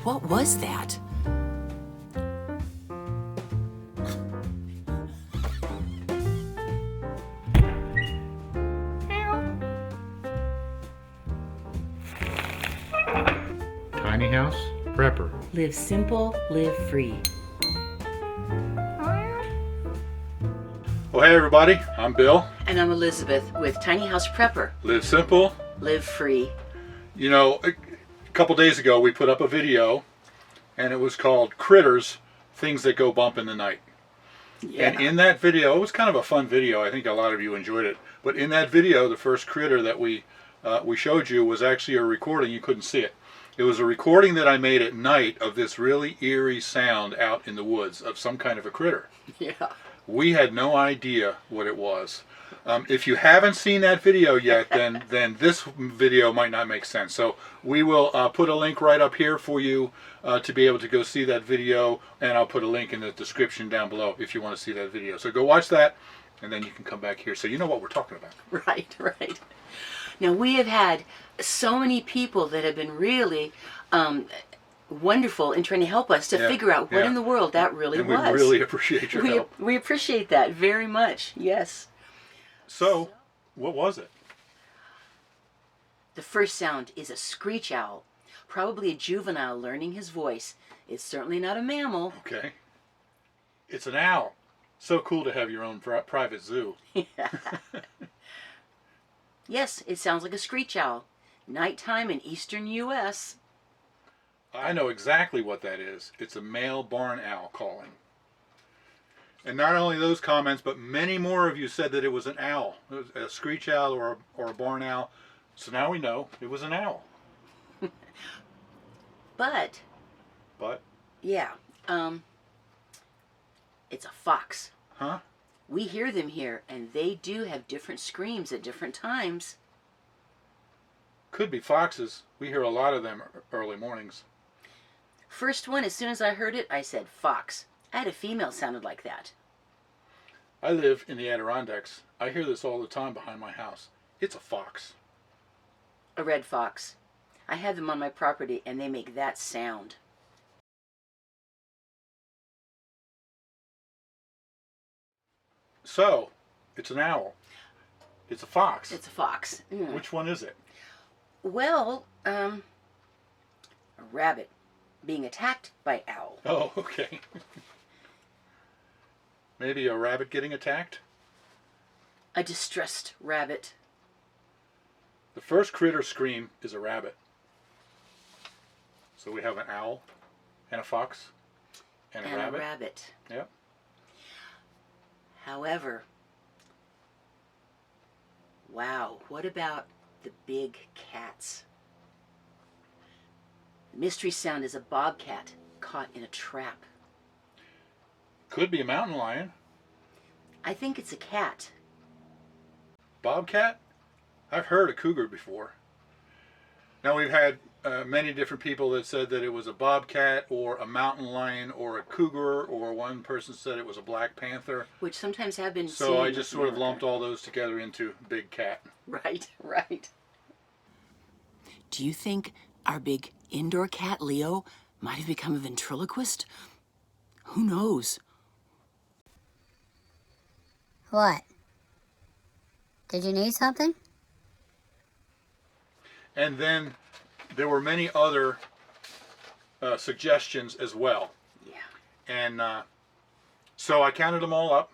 What was that? Tiny House Prepper. Live simple, live free. Well, hey everybody, I'm Bill. And I'm Elizabeth with Tiny House Prepper. Live simple. Live free. You know, a couple days ago we put up a video and it was called Critters, Things That Go Bump in the Night. Yeah. And in that video, it was kind of a fun video. I think a lot of you enjoyed it. But in that video, the first critter that we showed you was actually a recording. You couldn't see it. It was a recording that I made at night of this really eerie sound out in the woods of some kind of a critter. Yeah. We had no idea what it was. If you haven't seen that video yet, then this video might not make sense. So we will put a link right up here for you to be able to go see that video, and I'll put a link in the description down below if you want to see that video. So go watch that, and then you can come back here so you know what we're talking about. Right, right. Now, we have had so many people that have been really wonderful in trying to help us to figure out what in the world that really and was. We really appreciate your help. We appreciate that very much, yes. So, what was it? The first sound is a screech owl, probably a juvenile learning his voice. It's certainly not a mammal. Okay. It's an owl. So cool to have your own private zoo. Yes, it sounds like a screech owl. Nighttime in eastern U.S. I know exactly what that is. It's a male barn owl calling. And not only those comments, but many more of you said that it was an owl. It was a screech owl or a barn owl. So now we know it was an owl. But, yeah, it's a fox. Huh? We hear them here, and they do have different screams at different times. Could be foxes. We hear a lot of them early mornings. First one, as soon as I heard it, I said fox. I had a female sounded like that. I live in the Adirondacks. I hear this all the time behind my house. It's a fox. A red fox. I have them on my property, and they make that sound. So, it's an owl. It's a fox. It's a fox. Mm. Which one is it? Well, a rabbit being attacked by owl. Oh, okay. Maybe a rabbit getting attacked? A distressed rabbit. The first critter scream is a rabbit. So we have an owl and a fox and a rabbit. Yep. However, wow, what about the big cats? The mystery sound is a bobcat caught in a trap. Could be a mountain lion. I think it's a cat. Bobcat? I've heard a cougar before. Now we've had many different people that said that it was a bobcat or a mountain lion or a cougar, or one person said it was a black panther. Which sometimes have been seen. So I just sort of lumped all those together into big cat. Right, right. Do you think our big indoor cat, Leo, might have become a ventriloquist? Who knows? What? Did you need something? And then there were many other suggestions as well. Yeah. And so I counted them all up.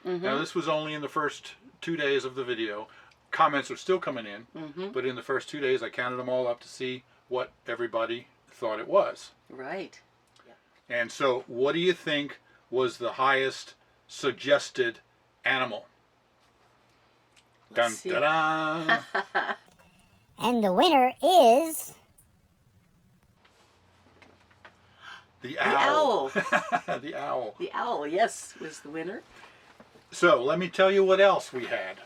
Mm-hmm. Now this was only in the first 2 days of the video. Comments are still coming in, but in the first 2 days I counted them all up to see what everybody thought it was. Right. Yeah. And so what do you think was the highest suggested animal? Let's see. Dun, da, da. And the winner is... The owl. The owl. The owl. The owl, yes, was the winner. So let me tell you what else we had.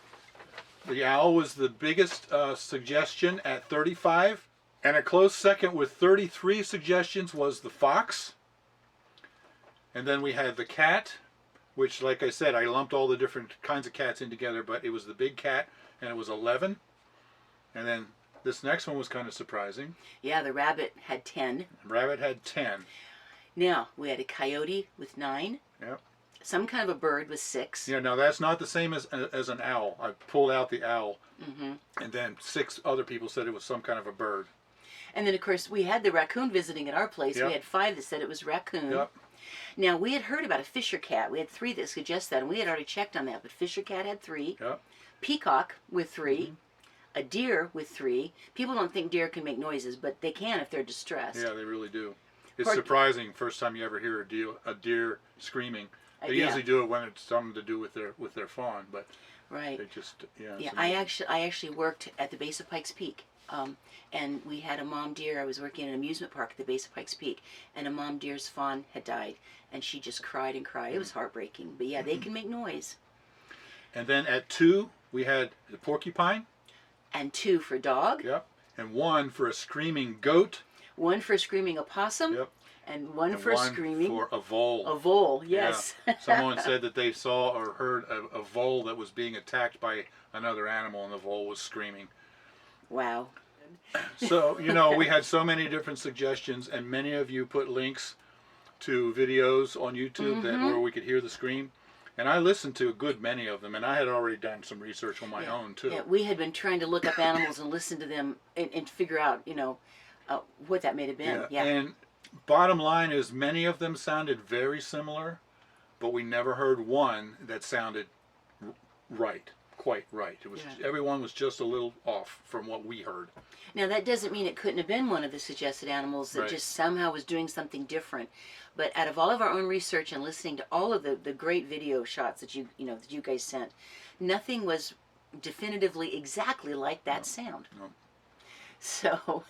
The owl was the biggest suggestion at 35, and a close second with 33 suggestions was the fox. And then we had the cat, which, like I said, I lumped all the different kinds of cats in together, but it was the big cat, and it was 11. And then this next one was kind of surprising. Yeah, the rabbit had 10. Rabbit had 10. Now, we had a coyote with 9. Yep. Some kind of a bird with 6. Yeah, now that's not the same as an owl. I pulled out the owl, and then 6 other people said it was some kind of a bird. And then, of course, we had the raccoon visiting at our place. Yep. We had 5 that said it was raccoon. Yep. Now, we had heard about a fisher cat. We had 3 that suggest that, and we had already checked on that. But fisher cat had 3. Yep. Peacock with 3. A deer with 3. People don't think deer can make noises, but they can if they're distressed. Yeah, they really do. It's Porky. surprising. First time you ever hear a deer screaming. They Yeah. usually do it when it's something to do with their fawn, but Right. they just Yeah, it's I amazing. actually worked at the base of Pikes Peak, and we had a mom deer. I was working in an amusement park at the base of Pikes Peak, and a mom deer's fawn had died, and she just cried and cried. It was heartbreaking, but yeah, they can make noise. And then at 2 we had the porcupine. And 2 for dog, Yep. And 1 for a screaming goat. 1 for screaming opossum, Yep. and 1 And for 1 screaming for a vole. a vole. Yes. Yeah. Someone said that they saw or heard a vole that was being attacked by another animal, and the vole was screaming. Wow. So, we had so many different suggestions, and many of you put links to videos on YouTube where we could hear the scream. And I listened to a good many of them, and I had already done some research on my own, too. Yeah, we had been trying to look up animals and listen to them and figure out, what that may have been. Yeah. And bottom line is many of them sounded very similar, but we never heard one that sounded right, quite right. It was everyone was just a little off from what we heard. Now, that doesn't mean it couldn't have been one of the suggested animals that Right. just somehow was doing something different. But out of all of our own research and listening to all of the great video shots that you guys sent, nothing was definitively exactly like that sound. No. So,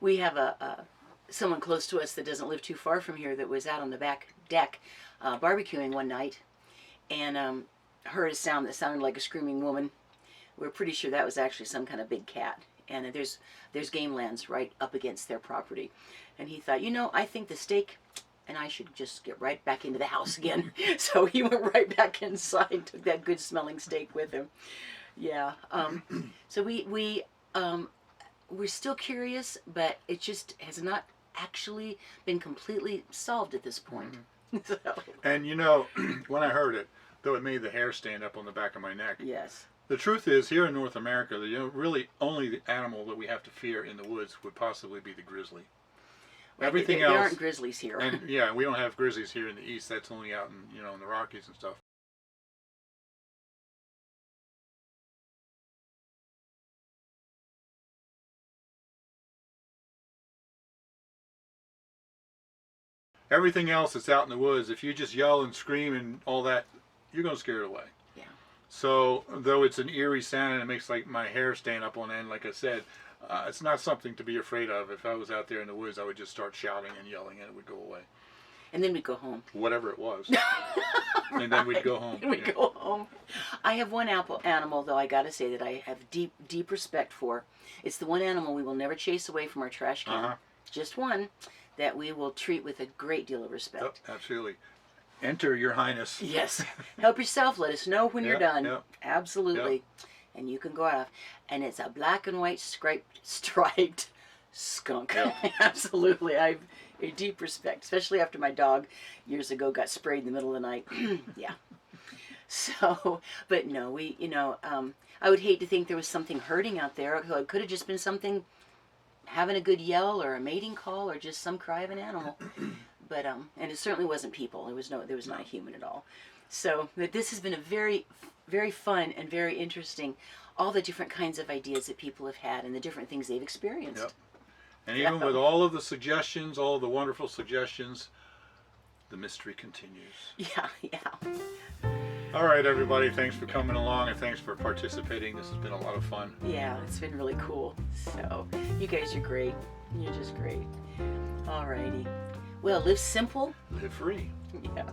we have someone close to us that doesn't live too far from here that was out on the back deck barbecuing one night and heard a sound that sounded like a screaming woman. We're pretty sure that was actually some kind of big cat. And there's game lands right up against their property. And he thought, I think the steak and I should just get right back into the house again. So he went right back inside, took that good smelling steak with him. Yeah. So we're still curious, but it just has not actually been completely solved at this point. So, And when I heard it, though it made the hair stand up on the back of my neck, yes. the truth is, here in North America, really only the animal that we have to fear in the woods would possibly be the grizzly. Right, Everything there else, aren't grizzlies here. and yeah, we don't have grizzlies here in the east. That's only out in in the Rockies and stuff. Everything else that's out in the woods, if you just yell and scream and all that, you're going to scare it away. Yeah. So, though it's an eerie sound and it makes like my hair stand up on end, like I said, it's not something to be afraid of. If I was out there in the woods, I would just start shouting and yelling and it would go away. And then we'd go home. Whatever it was. And then we'd go home. And we'd go home. I have one animal, though, I got to say that I have deep respect for. It's the one animal we will never chase away from our trash can. Just one that we will treat with a great deal of respect. Oh, absolutely. Enter, Your Highness. Yes. Help yourself. Let us know when you're done. Yep. Absolutely. Yep. And you can go off. And it's a black and white striped skunk. Yep. Absolutely. I have a deep respect, especially after my dog years ago got sprayed in the middle of the night. Yeah. So, but no, I would hate to think there was something hurting out there. It could have just been something having a good yell or a mating call or just some cry of an animal. But and it certainly wasn't people. There was not a human at all. So, but this has been a very, very fun and very interesting. All the different kinds of ideas that people have had and the different things they've experienced. Yep. And even with all of the suggestions, all of the wonderful suggestions, the mystery continues. Yeah. All right, everybody. Thanks for coming along and thanks for participating. This has been a lot of fun. Yeah, it's been really cool. So, you guys are great. You're just great. Alrighty. Well, live simple. Live free. Yeah.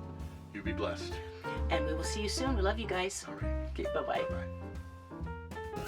You be blessed. And we will see you soon. We love you guys. All right. Okay, bye-bye. Bye.